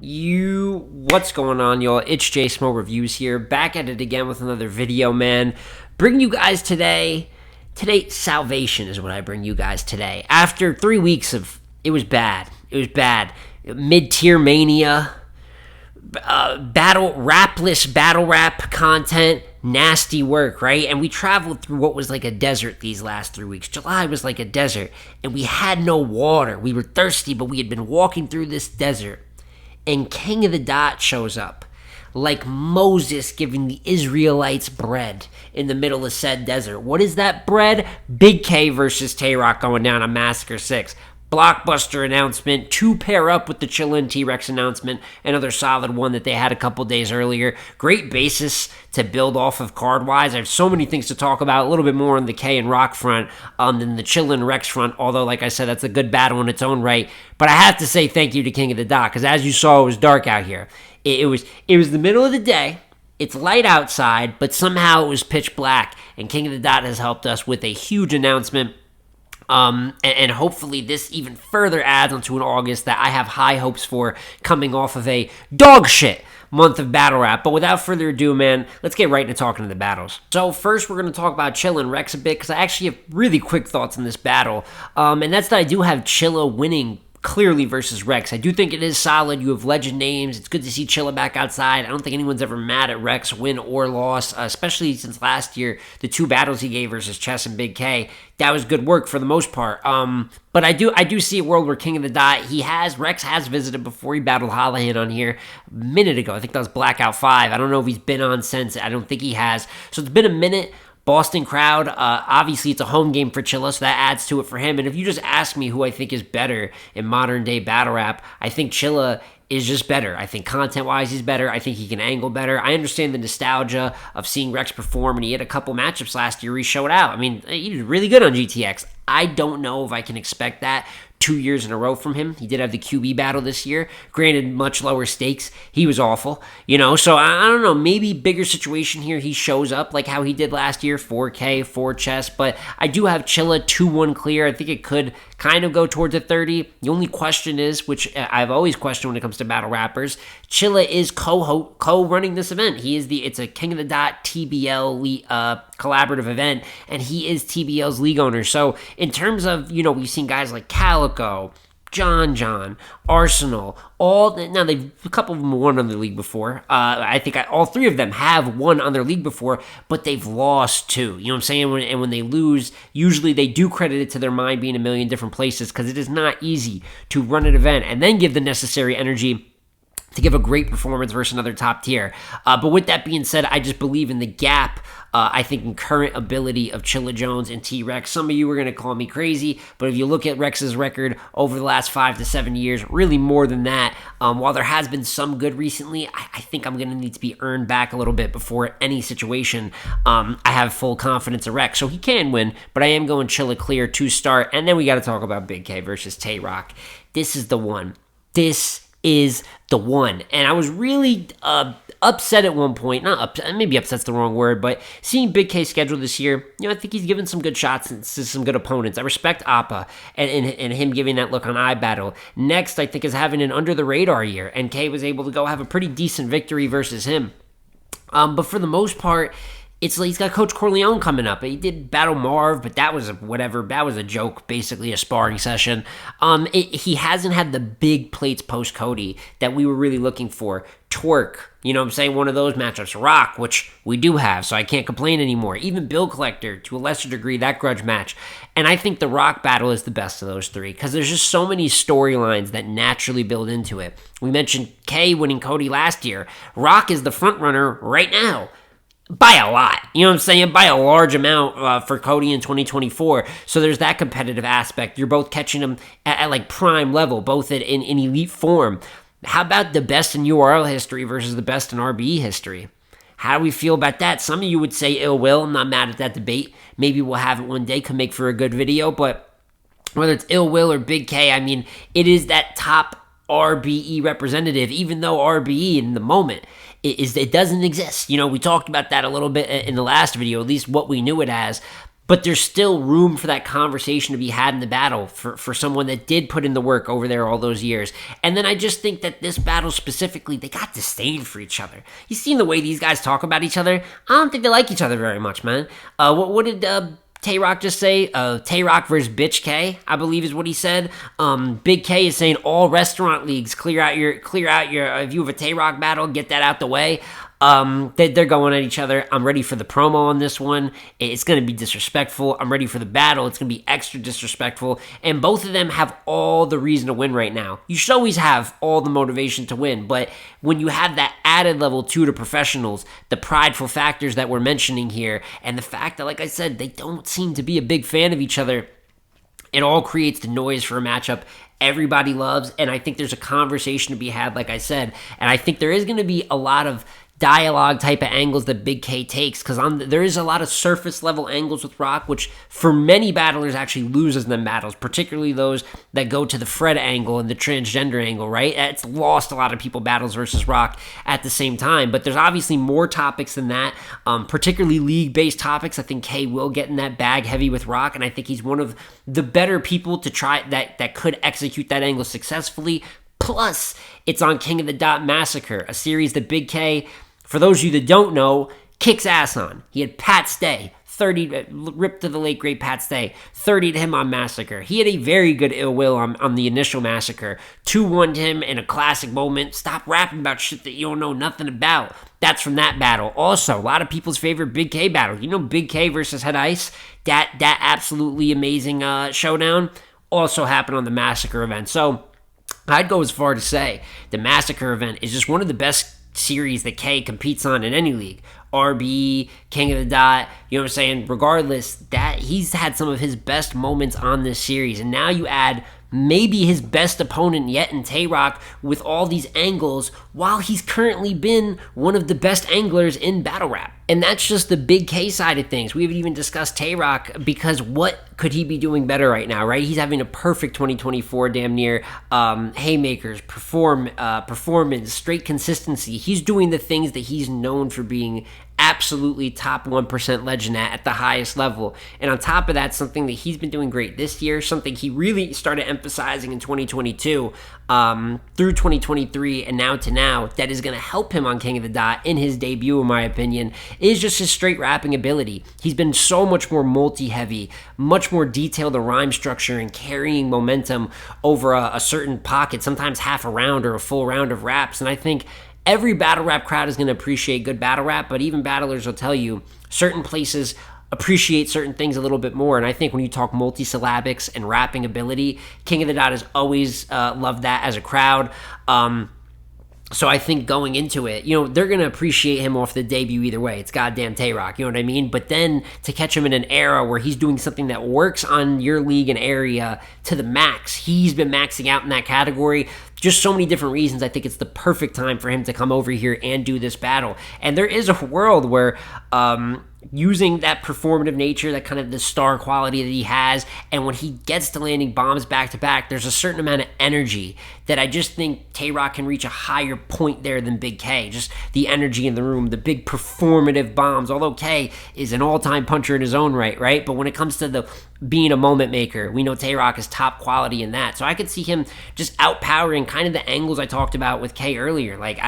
What's going on, y'all? It's J Smo Reviews here, back at it again with another video, man. Bringing you guys today, salvation is what I bring you guys today. After 3 weeks of, it was bad, mid-tier mania, rapless battle rap content, nasty work, right? And we traveled through what was like a desert these last 3 weeks. July was like a desert, and we had no water. We were thirsty, but we had been walking through this desert. And King of the Dot shows up, like Moses giving the Israelites bread in the middle of said desert. What is that bread? Bigg K versus Tay Roc going down on Massacre 6. Blockbuster announcement to pair up with the Chilla and Tay Roc announcement. Another solid one that they had a couple days earlier. Great basis to build off of card-wise. I have so many things to talk about. A little bit more on the K and Roc front than the Chilla and Rex front. Although, like I said, that's a good battle in its own right. But I have to say thank you to King of the Dot, because as you saw, it was dark out here. It was the middle of the day. It's light outside, but somehow it was pitch black. And King of the Dot has helped us with a huge announcement. And hopefully this even further adds onto an August that I have high hopes for, coming off of a dog shit month of battle rap. But without further ado, man, let's get right into talking to the battles. So first, we're going to talk about Chilla and Rex a bit, because I actually have really quick thoughts on this battle. And that's that I do have Chilla winning clearly versus Rex. I do think it is solid. You have legend names. It's good to see Chilla back outside. I don't think anyone's ever mad at Rex, win or loss, especially since last year, the two battles he gave versus Chess and Bigg K. That was good work for the most part. But I do see a world where King of the Dot, Rex has visited before. He battled Hollahan on here a minute ago. I think that was Blackout 5. I don't know if he's been on since. I don't think he has. So it's been a minute. Boston crowd, obviously it's a home game for Chilla, so that adds to it for him. And if you just ask me who I think is better in modern day battle rap, I think Chilla is just better. I think content-wise he's better. I think he can angle better. I understand the nostalgia of seeing Rex perform, and he had a couple matchups last year where he showed out. I mean, he did really good on GTX. I don't know if I can expect that 2 years in a row from him. He did have the QB battle this year. Granted, much lower stakes. He was awful, so I don't know. Maybe bigger situation here. He shows up like how he did last year, 4K, 4 chess. But I do have Chilla 2-1 clear. I think it could kind of go towards a 30. The only question is, which I've always questioned when it comes to battle rappers, Chilla is co-running this event. It's a King of the Dot TBL collaborative event, and he is TBL's league owner. So in terms of, we've seen guys like Calico, John, Arsenal, a couple of them won on their league before. I think all three of them have won on their league before, but they've lost too. You know what I'm saying? And when they lose, usually they do credit it to their mind being a million different places, because it is not easy to run an event and then give the necessary energy to give a great performance versus another top tier. But with that being said, I just believe in the gap, I think in current ability of Chilla Jones and T-Rex. Some of you are going to call me crazy, but if you look at Rex's record over the last 5 to 7 years, really more than that, while there has been some good recently, I think I'm going to need to be earned back a little bit before any situation. I have full confidence in Rex, so he can win, but I am going Chilla clear to start. And then we got to talk about Bigg K versus Tay Roc. This is the one. And I was really upset at one point. Not upset, maybe upset's the wrong word, but seeing Bigg K's schedule this year, I think he's given some good shots to some good opponents. I respect Appa and him giving that look on iBattle. Next, I think, is having an under-the-radar year, and K was able to go have a pretty decent victory versus him. But for the most part, it's like he's got Coach Corleone coming up. He did battle Marv, but that was whatever. That was a joke, basically a sparring session. He hasn't had the big plates post Cody that we were really looking for. Twerk, I'm saying, one of those matchups. Roc, which we do have, so I can't complain anymore. Even Bill Collector, to a lesser degree, that grudge match. And I think the Roc battle is the best of those three, because there's just so many storylines that naturally build into it. We mentioned K winning Cody last year. Roc is the front runner right now. By a lot, by a large amount for Cody in 2024. So there's that competitive aspect. You're both catching them at like prime level, both in elite form. How about the best in URL history versus the best in RBE history? How do we feel about that? Some of you would say ill will. I'm not mad at that debate. Maybe we'll have it one day, could make for a good video. But whether it's ill will or Bigg K, it is that top RBE representative, even though RBE in the moment it doesn't exist. We talked about that a little bit in the last video, at least what we knew it as. but there's still room for that conversation to be had in the battle for someone that did put in the work over there all those years. And then I just think that this battle specifically, they got disdain for each other. You seen the way these guys talk about each other? I don't think they like each other very much, man. What did Tay Roc just say? Tay Roc versus Bitch K, I believe is what he said. Bigg K is saying all restaurant leagues clear out your if you have a Tay Roc battle, get that out the way. They're going at each other. I'm ready for the promo on this one. It's going to be disrespectful. I'm ready for the battle. It's going to be extra disrespectful. And both of them have all the reason to win right now. You should always have all the motivation to win. But when you have that added level two to professionals, the prideful factors that we're mentioning here, and the fact that, like I said, they don't seem to be a big fan of each other, it all creates the noise for a matchup everybody loves. And I think there's a conversation to be had, like I said. And I think there is going to be a lot of dialogue type of angles that Bigg K takes, because there is a lot of surface level angles with Roc, which for many battlers actually loses them battles, particularly those that go to the Fred angle and the transgender angle, right? It's lost a lot of people battles versus Roc at the same time, but there's obviously more topics than that, particularly league-based topics. I think K will get in that bag heavy with Roc, and I think he's one of the better people to try that could execute that angle successfully. Plus, it's on King of the Dot Massacre, a series that Bigg K, for those of you that don't know, kicks ass on. He had Pat Stay, 30, ripped to the late great Pat Stay, 30 to him on Massacre. He had a very good ill will on the initial Massacre. 2-1 to him in a classic moment. Stop rapping about shit that you don't know nothing about. That's from that battle. Also, a lot of people's favorite Bigg K battle. You know Bigg K versus Head Ice? That absolutely amazing showdown also happened on the Massacre event. So I'd go as far to say the Massacre event is just one of the best series that K competes on in any league. RB, King of the Dot, you know what I'm saying? Regardless, that he's had some of his best moments on this series. And now you add maybe his best opponent yet in Tay Roc with all these angles, while he's currently been one of the best anglers in battle rap. And that's just the Bigg K side of things. We haven't even discussed Tay Roc, because what could he be doing better right now, right? He's having a perfect 2024 damn near. Haymakers, performance, straight consistency. He's doing the things that he's known for being absolutely top 1% legend at the highest level. And on top of that, something that he's been doing great this year, something he really started emphasizing in 2022 through 2023 and now to now, that is going to help him on King of the Dot in his debut, in my opinion, is just his straight rapping ability. He's been so much more multi-heavy, much more detailed in rhyme structure and carrying momentum over a certain pocket, sometimes half a round or a full round of raps. And I think every battle rap crowd is going to appreciate good battle rap, but even battlers will tell you certain places appreciate certain things a little bit more. And I think when you talk multisyllabics and rapping ability, King of the Dot has always loved that as a crowd. So I think going into it, they're going to appreciate him off the debut either way. It's goddamn Tay Roc, you know what I mean? But then to catch him in an era where he's doing something that works on your league and area to the max. He's been maxing out in that category. Just so many different reasons. I think it's the perfect time for him to come over here and do this battle. And there is a world where using that performative nature, that kind of the star quality that he has, and when he gets to landing bombs back to back, there's a certain amount of energy that I just think Tay Roc can reach a higher point there than Bigg K. Just the energy in the room, the big performative bombs. Although K is an all-time puncher in his own right? But when it comes to the being a moment maker, we know Tay Roc is top quality in that. So I could see him just outpowering kind of the angles I talked about with K earlier. Like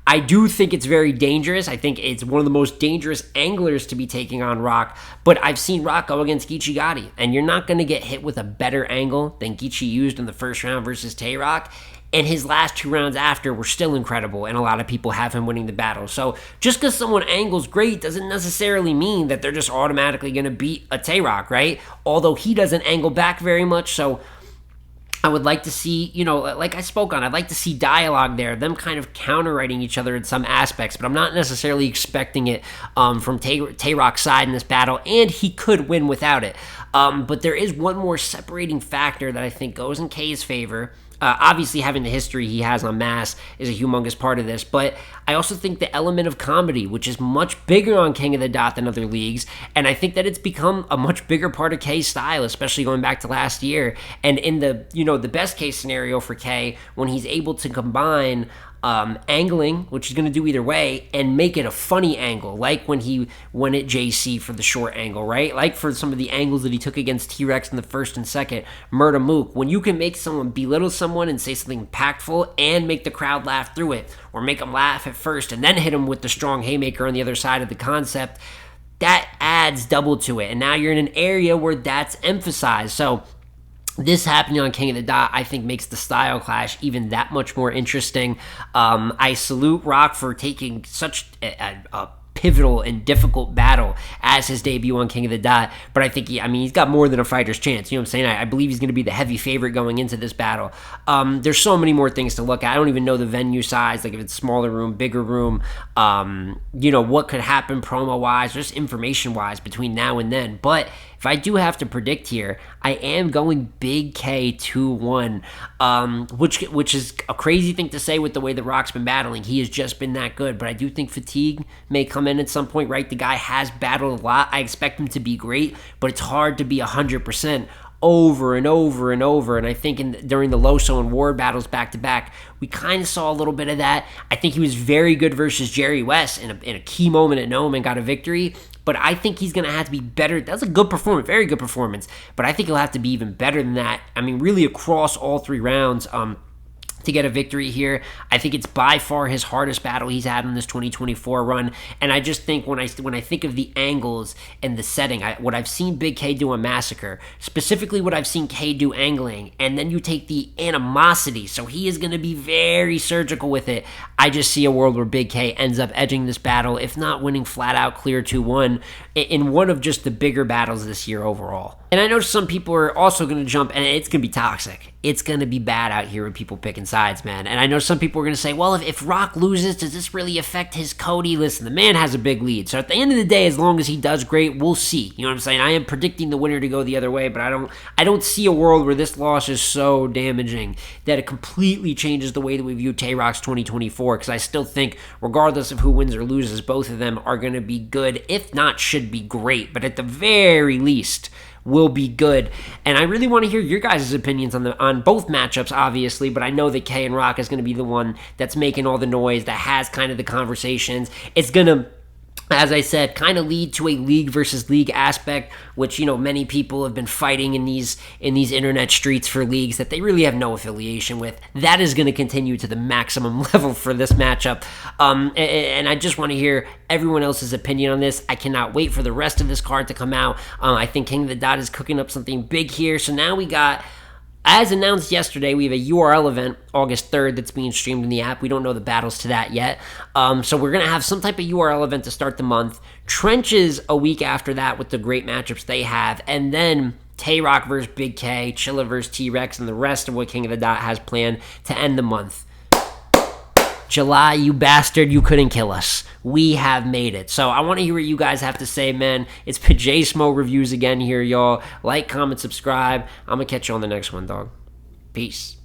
I do think it's very dangerous. I think it's one of the most dangerous anglers to be taking on Roc, but I've seen Roc go against Geechee Gotti, and you're not going to get hit with a better angle than Geechee used in the first round versus Tay Roc, and his last two rounds after were still incredible, and a lot of people have him winning the battle. So just because someone angles great doesn't necessarily mean that they're just automatically going to beat a Tay Roc, right? Although he doesn't angle back very much, so I would like to see, like I spoke on, I'd like to see dialogue there, them kind of counter-writing each other in some aspects, but I'm not necessarily expecting it from Tay Roc's side in this battle, and he could win without it. But there is one more separating factor that I think goes in K's favor. Obviously, having the history he has on Mass is a humongous part of this, but I also think the element of comedy, which is much bigger on King of the Dot than other leagues, and I think that it's become a much bigger part of K's style, especially going back to last year. And in the best case scenario for K, when he's able to combine angling, which he's going to do either way, and make it a funny angle, like when he went at JC for the short angle, right? Like for some of the angles that he took against T-Rex in the first and second, Murda Mook. When you can make someone belittle someone and say something impactful and make the crowd laugh through it, or make them laugh at first and then hit them with the strong haymaker on the other side of the concept, that adds double to it. And now you're in an area where that's emphasized. So this happening on King of the Dot, I think, makes the style clash even that much more interesting. I salute Roc for taking such a pivotal and difficult battle as his debut on King of the Dot, but I think he's got more than a fighter's chance. You know what I'm saying? I believe he's going to be the heavy favorite going into this battle. There's so many more things to look at. I don't even know the venue size, like if it's smaller room, bigger room, what could happen promo-wise, just information-wise between now and then. But if I do have to predict here, I am going Bigg K 2-1, which is a crazy thing to say with the way that Roc's been battling. He has just been that good, but I do think fatigue may come in at some point, right? The guy has battled a lot. I expect him to be great, but it's hard to be 100% over and over and over. And I think during the Loso and Ward battles back-to-back, we kind of saw a little bit of that. I think he was very good versus Jerry West in a key moment at Nome and got a victory. But I think he's going to have to be better. That's a good performance, very good performance. But I think he'll have to be even better than that. I mean, really across all 3 rounds to get a victory here. I think it's by far his hardest battle he's had in this 2024 run. And I just think when I think of the angles and the setting, what I've seen Bigg K do on Massacre, specifically what I've seen K do angling, and then you take the animosity, so he is going to be very surgical with it. I just see a world where Bigg K ends up edging this battle, if not winning flat out clear 2-1, in one of just the bigger battles this year overall. And I know some people are also going to jump, and it's going to be toxic. It's going to be bad out here with people picking sides, man. And I know some people are going to say, well, if Roc loses, does this really affect his Cody? Listen, the man has a big lead. So at the end of the day, as long as he does great, we'll see. You know what I'm saying? I am predicting the winner to go the other way, but I don't see a world where this loss is so damaging that it completely changes the way that we view Tay Roc's 2024, because I still think, regardless of who wins or loses, both of them are going to be good, if not should be great, but at the very least will be good. And I really want to hear your guys' opinions on both matchups, obviously, but I know that K and Roc is going to be the one that's making all the noise, that has kind of the conversations. It's going to, as I said, kind of lead to a league versus league aspect, which, many people have been fighting in these internet streets for leagues that they really have no affiliation with. That is going to continue to the maximum level for this matchup. And I just want to hear everyone else's opinion on this. I cannot wait for the rest of this card to come out. I think King of the Dot is cooking up something big here. So now we got, as announced yesterday, we have a URL event August 3rd that's being streamed in the app. We don't know the battles to that yet. So we're going to have some type of URL event to start the month. Trenches a week after that with the great matchups they have. And then Tay Roc versus Bigg K, Chilla versus T-Rex, and the rest of what King of the Dot has planned to end the month. July, you bastard, you couldn't kill us. We have made it. So I want to hear what you guys have to say, man. It's J Smo Reviews again here, y'all. Like, comment, subscribe. I'm going to catch you on the next one, dog. Peace.